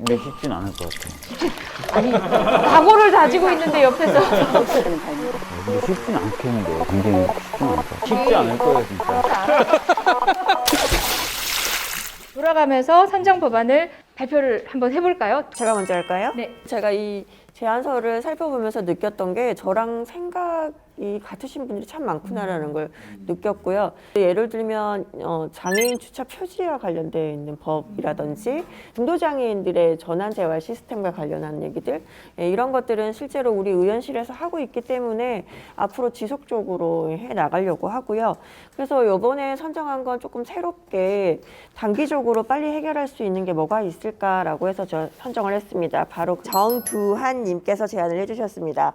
근데 쉽진 않을 것 같아. 아니, 각오를 다지고 있는데 옆에서. 근데 쉽진 않겠는데. 굉장히 쉽진 않다. 쉽지 않을 거예요, 진짜. 돌아가면서 선정 법안을 발표를 한번 해볼까요? 제가 먼저 할까요? 네. 제가 이 제안서를 살펴보면서 느꼈던 게 저랑 생각이 같으신 분들이 참 많구나라는 걸 느꼈고요. 예를 들면 장애인 주차 표지와 관련되어 있는 법이라든지 중도장애인들의 전환재활 시스템과 관련한 얘기들, 이런 것들은 실제로 우리 의원실에서 하고 있기 때문에 앞으로 지속적으로 해나가려고 하고요. 그래서 이번에 선정한 건 조금 새롭게 단기적으로 빨리 해결할 수 있는 게 뭐가 있을까라고 해서 저 선정을 했습니다. 바로 정두한 님께서 제안을 해주셨습니다.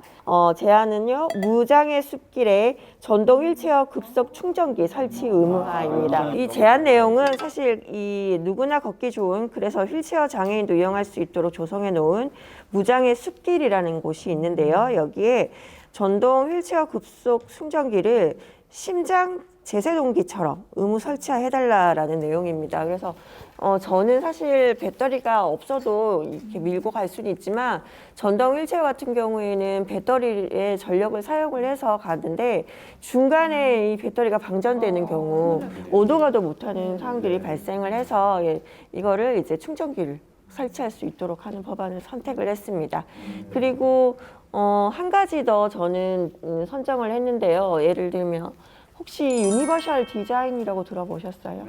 제안은요, 무장애 숲길에 전동 휠체어 급속 충전기 설치 의무화입니다. 이 제안 내용은 사실 이 누구나 걷기 좋은, 그래서 휠체어 장애인도 이용할 수 있도록 조성해 놓은 무장애 숲길이라는 곳이 있는데요. 여기에 전동 휠체어 급속 충전기를 심장 제세동기처럼 의무 설치해달라는 내용입니다. 그래서 저는 사실 배터리가 없어도 이렇게 밀고 갈 수는 있지만 전동 휠체어 같은 경우에는 배터리의 전력을 사용을 해서 가는데 중간에 이 배터리가 방전되는 경우 오도 가도 못하는 상황들이 발생을 해서 이거를 이제 충전기를 설치할 수 있도록 하는 법안을 선택을 했습니다. 그리고 한 가지 더 저는 선정을 했는데요. 예를 들면 혹시 유니버셜 디자인이라고 들어보셨어요?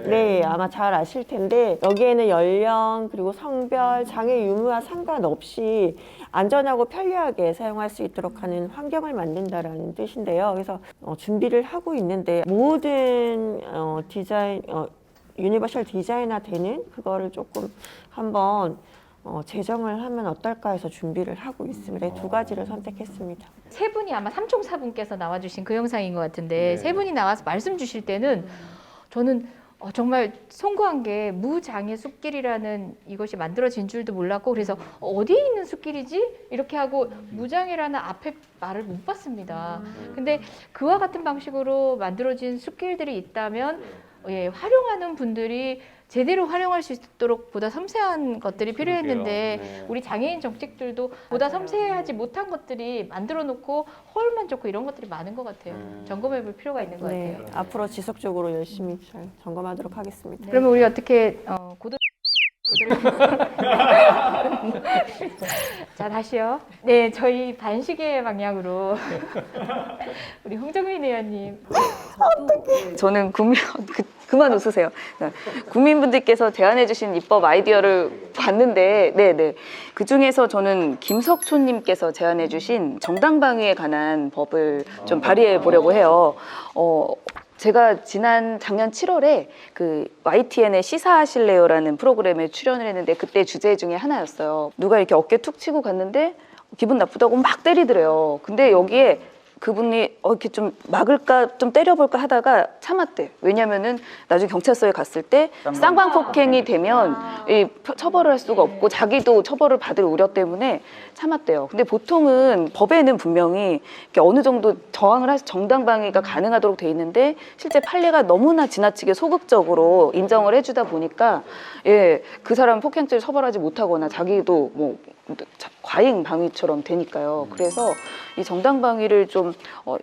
네, 아마 잘 아실 텐데 여기에는 연령 그리고 성별, 장애 유무와 상관없이 안전하고 편리하게 사용할 수 있도록 하는 환경을 만든다라는 뜻인데요. 그래서 준비를 하고 있는데 모든 디자인, 유니버셜 디자인화 되는 그거를 조금 한번 제정을 하면 어떨까 해서 준비를 하고 있습니다. 두 가지를 선택했습니다. 세 분이 아마 삼총사분께서 나와주신 그 영상인 것 같은데 세 분이 나와서 말씀 주실 때는 저는 정말 송구한 게 무장애 숲길이라는 이것이 만들어진 줄도 몰랐고 그래서 어디에 있는 숲길이지? 이렇게 하고 무장애라는 앞에 말을 못 봤습니다. 근데 그와 같은 방식으로 만들어진 숲길들이 있다면 활용하는 분들이 제대로 활용할 수 있도록 보다 섬세한 것들이 필요했는데 네. 우리 장애인 정책들도 보다 섬세하지 못한 것들이 만들어 놓고 허울만 좋고 이런 것들이 많은 것 같아요. 점검해 볼 필요가 있는 것 네, 같아요. 앞으로 지속적으로 열심히 잘 점검하도록 하겠습니다. 그러면 우리 어떻게 자, 다시요. 네, 저희 반시계 방향으로 우리 홍정민 의원님. 저는 그만 웃으세요. 국민분들께서 제안해주신 입법 아이디어를 봤는데, 네네. 그 중에서 저는 김석초님께서 제안해주신 정당방위에 관한 법을 좀 발의해 보려고 해요. 제가 작년 7월에 그 YTN의 시사하실래요라는 프로그램에 출연을 했는데 그때 주제 중에 하나였어요. 누가 이렇게 어깨 툭 치고 갔는데 기분 나쁘다고 막 때리더래요. 근데 여기에 그분이 이렇게 좀 막을까 좀 때려볼까 하다가 참았대. 왜냐면은 나중에 경찰서에 갔을 때 쌍방폭행이 되면 이 처벌을 할 수가 없고 자기도 처벌을 받을 우려 때문에 참았대요. 근데 보통은 법에는 분명히 이렇게 어느 정도 저항을 해서 정당방위가 가능하도록 돼 있는데 실제 판례가 너무나 지나치게 소극적으로 인정을 해주다 보니까 그 사람 폭행죄를 처벌하지 못하거나 자기도 뭐 과잉 방위처럼 되니까요. 그래서 이 정당방위를 좀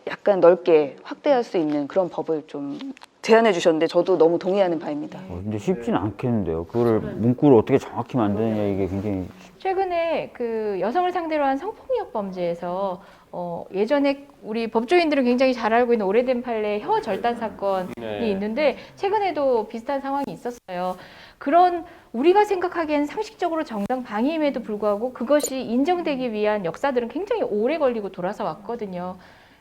약간 넓게 확대할 수 있는 그런 법을 좀 제안해 주셨는데 저도 너무 동의하는 바입니다. 근데 쉽진 않겠는데요. 그거를 문구를 어떻게 정확히 만드느냐 이게 굉장히 최근에 그 여성을 상대로 한 성폭력 범죄에서 예전에 우리 법조인들은 굉장히 잘 알고 있는 오래된 판례 혀 절단 사건이 있는데 최근에도 비슷한 상황이 있었어요. 그런 우리가 생각하기엔 상식적으로 정당 방위임에도 불구하고 그것이 인정되기 위한 역사들은 굉장히 오래 걸리고 돌아서 왔거든요.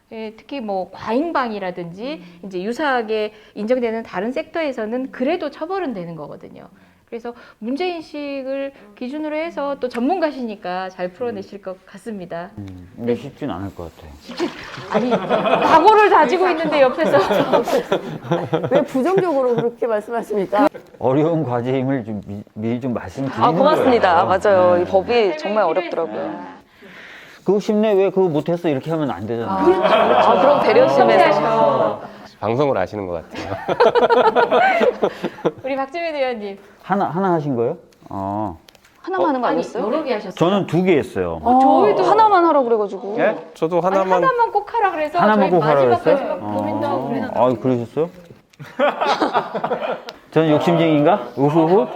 특히 뭐 과잉방위라든지 이제 유사하게 인정되는 다른 섹터에서는 그래도 처벌은 되는 거거든요. 그래서 문제인식을 기준으로 해서 또 전문가시니까 잘 풀어내실 것 같습니다. 근데 쉽진 않을 것 같아요. 아니, 각오를 다지고 있는데 옆에서. 왜 부정적으로 그렇게 말씀하십니까? 어려운 과제임을 좀 미리 좀 말씀드리는 고맙습니다. 거예요. 맞아요. 네. 이 법이 정말 어렵더라고요. 그거 쉽네 왜 그거 못했어 이렇게 하면 안 되잖아요. 그럼 배려심에서. 섬세하셔. 방송을 아시는 것 같아요. 우리 박주민 의원님. 하나 하신 거예요? 하나만 하는 거 아니, 아니었어요? 여러 개 하셨어요. 저는 2개 했어요. 저희도 하나만 하라고 그래가지고. 예? 저도 아니, 하나만. 하나만 꼭 하라 그래서 하나만 저희 꼭 하라 마지막까지 그랬어요? 막 고민도 하고 그래서 아, 그러셨어요? 저는 욕심쟁이인가? 우후후?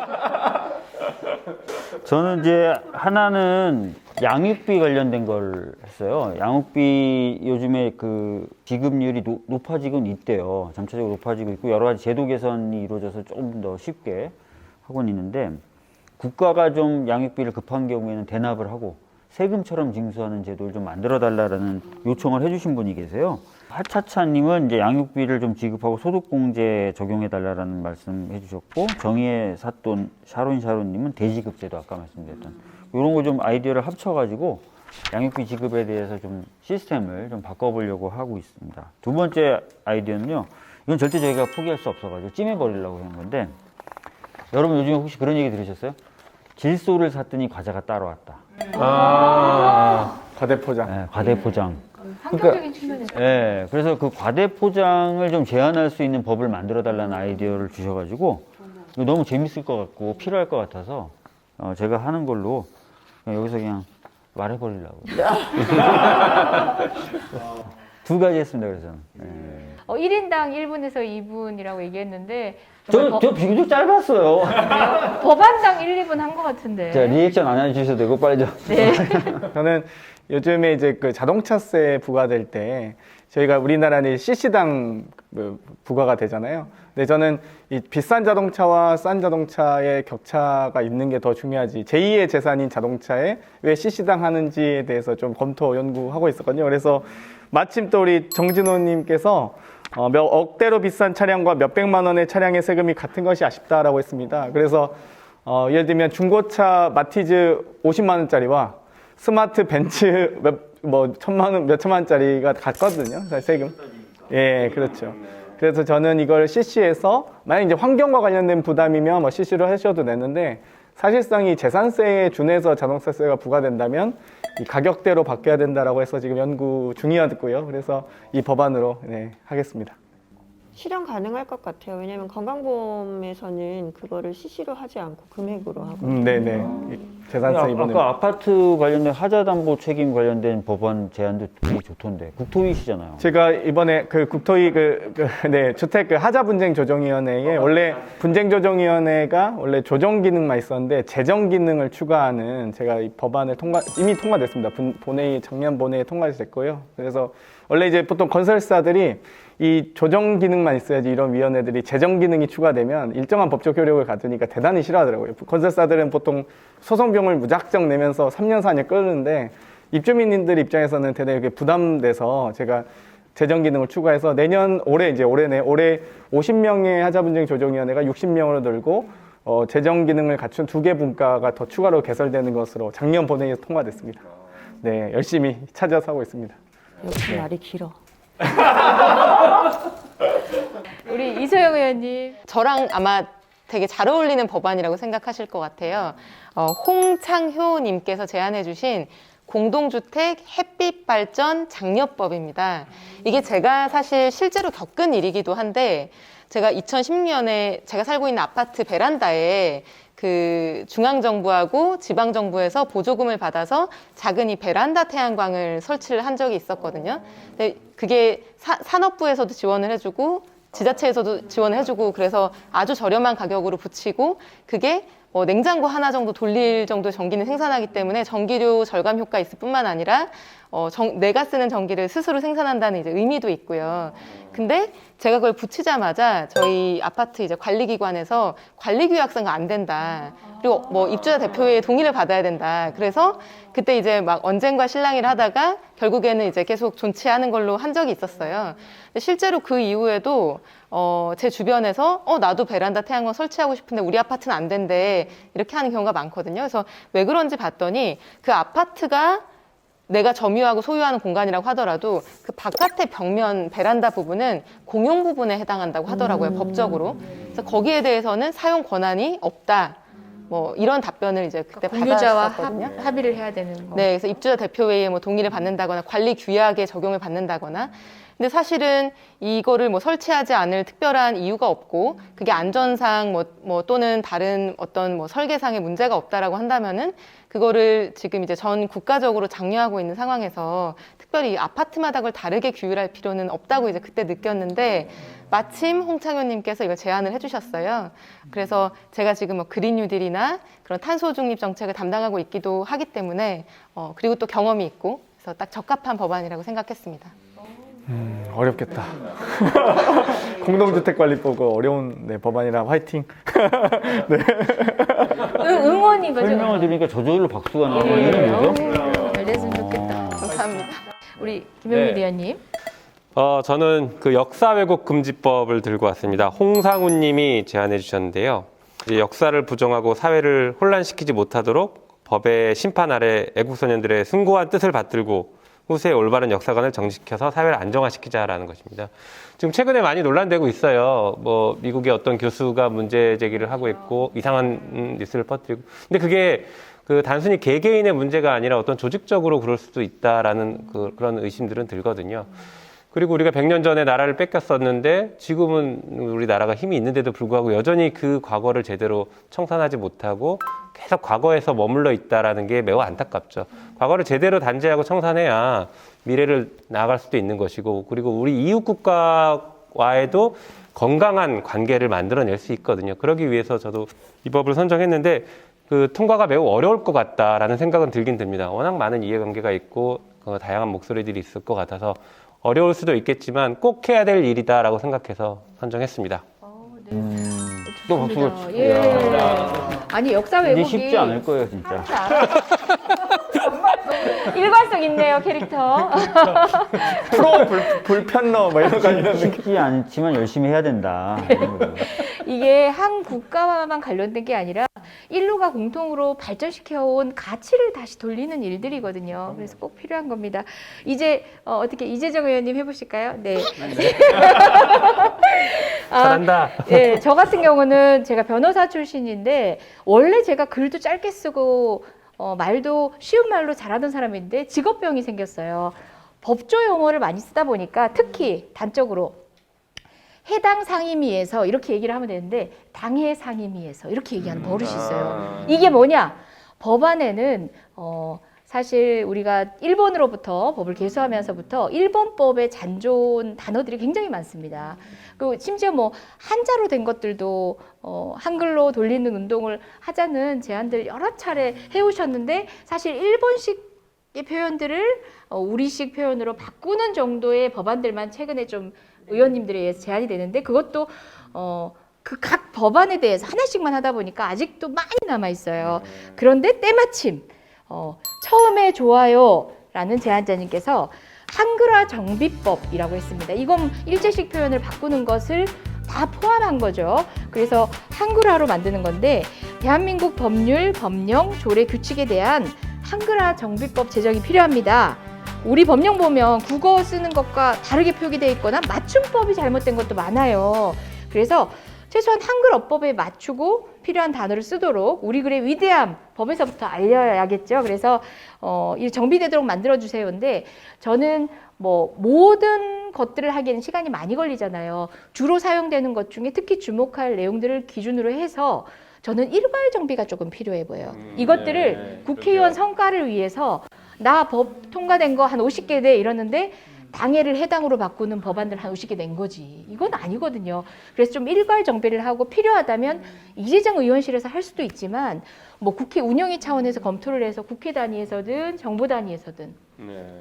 저는 이제 하나는 양육비 관련된 걸 했어요. 양육비 요즘에 그 지급률이 높아지곤 있대요. 점차적으로 높아지고 있고 여러 가지 제도 개선이 이루어져서 조금 더 쉽게 하고는 있는데 국가가 좀 양육비를 급한 경우에는 대납을 하고 세금처럼 징수하는 제도를 좀 만들어 달라는 요청을 해주신 분이 계세요. 하차차님은 이제 양육비를 좀 지급하고 소득공제 적용해 달라는 말씀 해주셨고 정의의 삿돈 샤론님은 대지급제도 아까 말씀드렸던 이런 거 좀 아이디어를 합쳐가지고 양육비 지급에 대해서 좀 시스템을 좀 바꿔보려고 하고 있습니다. 두 번째 아이디어는요. 이건 절대 저희가 포기할 수 없어가지고 찜해버리려고 하는 건데 여러분 요즘에 혹시 그런 얘기 들으셨어요? 질소를 샀더니 과자가 따라왔다. 과대포장. 네, 과대포장. 환경적인 측면에서 네, 그래서 그 과대포장을 좀 제한할 수 있는 법을 만들어 달라는 아이디어를 주셔가지고 이거 너무 재밌을 것 같고 필요할 것 같아서 제가 하는 걸로 그냥 여기서 그냥 말해버리려고. 두 가지 했습니다, 그래서. 네. 1인당 1분에서 2분이라고 얘기했는데 저 비교적 짧았어요. 법안당 1, 2분 한 것 같은데. 자, 리액션 안 해주셔도 되고, 빨리 좀. 네. 저는 요즘에 이제 그 자동차세 부과될 때 저희가 우리나라는 CC당 부과가 되잖아요. 근데 저는 이 비싼 자동차와 싼 자동차의 격차가 있는 게 더 중요하지. 제2의 재산인 자동차에 왜 CC당 하는지에 대해서 좀 검토 연구하고 있었거든요. 그래서 마침 또 우리 정진호님께서 몇 억대로 비싼 차량과 몇 백만 원의 차량의 세금이 같은 것이 아쉽다라고 했습니다. 그래서 예를 들면 중고차 마티즈 50만 원짜리와 스마트 벤츠 천만 원, 몇 천만 원짜리가 같거든요. 세금. 예, 그렇죠. 그래서 저는 이걸 CC해서 만약 이제 환경과 관련된 부담이면 뭐 CC로 하셔도 되는데 사실상 이 재산세에 준해서 자동차세가 부과된다면 이 가격대로 바뀌어야 된다라고 해서 지금 연구 중이었고요. 그래서 이 법안으로 하겠습니다. 실현 가능할 것 같아요. 왜냐하면 건강보험에서는 그거를 CC로 하지 않고 금액으로 하고. 네네. 재산세 이번에. 아까 아파트 관련된 하자담보 책임 관련된 법안 제안도 되게 좋던데. 국토위시잖아요. 제가 이번에 그 국토위 주택 하자분쟁조정위원회에 원래 분쟁조정위원회가 원래 조정 기능만 있었는데 재정 기능을 추가하는 제가 이 법안을 이미 통과됐습니다. 작년 본회의에 통과됐고요. 그래서 원래 이제 보통 건설사들이 이 조정 기능만 있어야지 이런 위원회들이 재정 기능이 추가되면 일정한 법적 효력을 갖으니까 대단히 싫어하더라고요. 건설사들은 보통 소송비용을 무작정 내면서 3년, 4년 끌는데 입주민들 입장에서는 대단히 부담돼서 제가 재정 기능을 추가해서 올해 50명의 하자분쟁조정위원회가 60명으로 늘고 재정 기능을 갖춘 2개 분과가 더 추가로 개설되는 것으로 작년 본회의에서 통과됐습니다. 네, 열심히 찾아서 하고 있습니다. 역시 말이 길어. 우리 이소영 의원님. 저랑 아마 되게 잘 어울리는 법안이라고 생각하실 것 같아요. 홍창효님께서 제안해 주신 공동주택 햇빛발전 장려법입니다. 이게 제가 사실 실제로 겪은 일이기도 한데 제가 2010년에 제가 살고 있는 아파트 베란다에 그 중앙정부하고 지방정부에서 보조금을 받아서 작은 이 베란다 태양광을 설치를 한 적이 있었거든요. 근데 그게 산업부에서도 지원을 해주고 지자체에서도 지원을 해주고 그래서 아주 저렴한 가격으로 붙이고 그게 냉장고 하나 정도 돌릴 정도 전기는 생산하기 때문에 전기료 절감 효과 있을 뿐만 아니라 내가 쓰는 전기를 스스로 생산한다는 이제 의미도 있고요. 근데 제가 그걸 붙이자마자 저희 아파트 이제 관리기관에서 관리규약서가 안 된다. 그리고 뭐 입주자 대표의 동의를 받아야 된다. 그래서 그때 이제 막 언쟁과 실랑이를 하다가 결국에는 이제 계속 존치하는 걸로 한 적이 있었어요. 근데 실제로 그 이후에도 제 주변에서 나도 베란다 태양광 설치하고 싶은데 우리 아파트는 안 된대. 이렇게 하는 경우가 많거든요. 그래서 왜 그런지 봤더니 그 아파트가 내가 점유하고 소유하는 공간이라고 하더라도 그 바깥의 벽면 베란다 부분은 공용 부분에 해당한다고 하더라고요, 법적으로. 그래서 거기에 대해서는 사용 권한이 없다. 뭐 이런 답변을 이제 그때 공유자와 받았었거든요. 합의를 해야 되는 거. 네, 그래서 입주자 대표회의에 뭐 동의를 받는다거나 관리 규약에 적용을 받는다거나. 근데 사실은 이거를 뭐 설치하지 않을 특별한 이유가 없고 그게 안전상 뭐 또는 다른 어떤 뭐 설계상의 문제가 없다라고 한다면은 그거를 지금 이제 전 국가적으로 장려하고 있는 상황에서 특별히 아파트마다 그걸 다르게 규율할 필요는 없다고 이제 그때 느꼈는데 마침 홍창효님께서 이걸 제안을 해주셨어요. 그래서 제가 지금 뭐 그린 뉴딜이나 그런 탄소 중립 정책을 담당하고 있기도 하기 때문에 그리고 또 경험이 있고 그래서 딱 적합한 법안이라고 생각했습니다. 어렵겠다. 공동주택관리법은 어려운 네, 법안이라 화이팅. 응원인 거죠. 설명을 들으니까 저절로 박수가 나와요. 이게 뭐죠? 잘 됐으면 좋겠다. 감사합니다. 우리 김영민 네. 의원님. 저는 그 역사 왜곡 금지법을 들고 왔습니다. 홍상훈 님이 제안해 주셨는데요. 이 역사를 부정하고 사회를 혼란시키지 못하도록 법의 심판 아래 애국소년들의 숭고한 뜻을 받들고 후세의 올바른 역사관을 정식해서 사회를 안정화시키자라는 것입니다. 지금 최근에 많이 논란되고 있어요. 뭐 미국의 어떤 교수가 문제 제기를 하고 있고 이상한 뉴스를 퍼뜨리고. 근데 그게 그 단순히 개개인의 문제가 아니라 어떤 조직적으로 그럴 수도 있다라는 그런 의심들은 들거든요. 그리고 우리가 100년 전에 나라를 뺏겼었는데 지금은 우리 나라가 힘이 있는데도 불구하고 여전히 그 과거를 제대로 청산하지 못하고 계속 과거에서 머물러 있다라는 게 매우 안타깝죠. 과거를 제대로 단죄하고 청산해야 미래를 나아갈 수도 있는 것이고 그리고 우리 이웃 국가와에도 건강한 관계를 만들어낼 수 있거든요. 그러기 위해서 저도 이 법을 선정했는데 그 통과가 매우 어려울 것 같다라는 생각은 들긴 듭니다. 워낙 많은 이해관계가 있고 다양한 목소리들이 있을 것 같아서 어려울 수도 있겠지만 꼭 해야 될 일이다라고 생각해서 선정했습니다. 또 박수가 예. 아니 역사 이제 왜곡이 쉽지 않을 거예요, 진짜. 일관성 있네요 캐릭터. 프로 불편러 뭐 이런 거 아니면 쉽지 않지만 열심히 해야 된다. 이런 거죠. 이게 한 국가와만 관련된 게 아니라 인류가 공통으로 발전시켜온 가치를 다시 돌리는 일들이거든요. 그래서 꼭 필요한 겁니다. 이제 어떻게 이재정 의원님 해보실까요? 네. 잘한다. 네, 저 같은 경우는 제가 변호사 출신인데 원래 제가 글도 짧게 쓰고 말도 쉬운 말로 잘하던 사람인데 직업병이 생겼어요. 법조 용어를 많이 쓰다 보니까 특히 단적으로 해당 상임위에서 이렇게 얘기를 하면 되는데 당해 상임위에서 이렇게 얘기하는 버릇이 있어요. 이게 뭐냐? 법안에는 사실 우리가 일본으로부터 법을 개수하면서부터 일본법에 잔존 단어들이 굉장히 많습니다. 그 심지어 뭐 한자로 된 것들도 한글로 돌리는 운동을 하자는 제안들 여러 차례 해오셨는데 사실 일본식의 표현들을 우리식 표현으로 바꾸는 정도의 법안들만 최근에 좀 의원님들에 의해서 제안이 되는데 그것도 그 각 법안에 대해서 하나씩만 하다 보니까 아직도 많이 남아 있어요. 그런데 때마침 처음에 좋아요라는 제안자님께서 한글화 정비법이라고 했습니다. 이건 일제식 표현을 바꾸는 것을 다 포함한 거죠. 그래서 한글화로 만드는 건데 대한민국 법률, 법령, 조례, 규칙에 대한 한글화 정비법 제정이 필요합니다. 우리 법령 보면 국어 쓰는 것과 다르게 표기되어 있거나 맞춤법이 잘못된 것도 많아요. 그래서 최소한 한글 어법에 맞추고 필요한 단어를 쓰도록 우리 글의 위대함 법에서부터 알려야겠죠. 그래서 이 정비되도록 만들어주세요인데 저는 뭐 모든 것들을 하기에는 시간이 많이 걸리잖아요. 주로 사용되는 것 중에 특히 주목할 내용들을 기준으로 해서 저는 일괄 정비가 조금 필요해 보여요. 이것들을 국회의원 성과를 위해서 나 법 통과된 거 한 50개 돼 이러는데 당해를 해당으로 바꾸는 법안들 한 50개 낸 거지. 이건 아니거든요. 그래서 좀 일괄 정비를 하고 필요하다면 이재정 의원실에서 할 수도 있지만 뭐 국회 운영위 차원에서 검토를 해서 국회 단위에서든 정부 단위에서든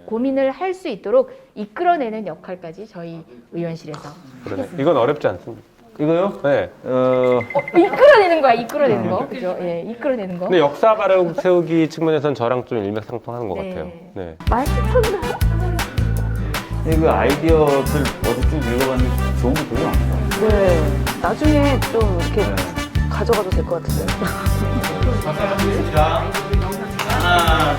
고민을 할 수 있도록 이끌어내는 역할까지 저희 의원실에서 그러네. 이건 어렵지 않습니다. 이거요? 네. 이끌어내는 거야. 이끌어내는 거. 그죠? 예, 이끌어내는 거. 근데 역사 바로 세우기 측면에서는 저랑 좀 일맥상통하는 것 네. 같아요. 네. 맛있었나? 근데 그 아이디어들 어디 쭉 읽어봤는데 좋은 게 되게 많아요. 네. 나중에 좀 이렇게 가져가도 될 것 같은데. 하나,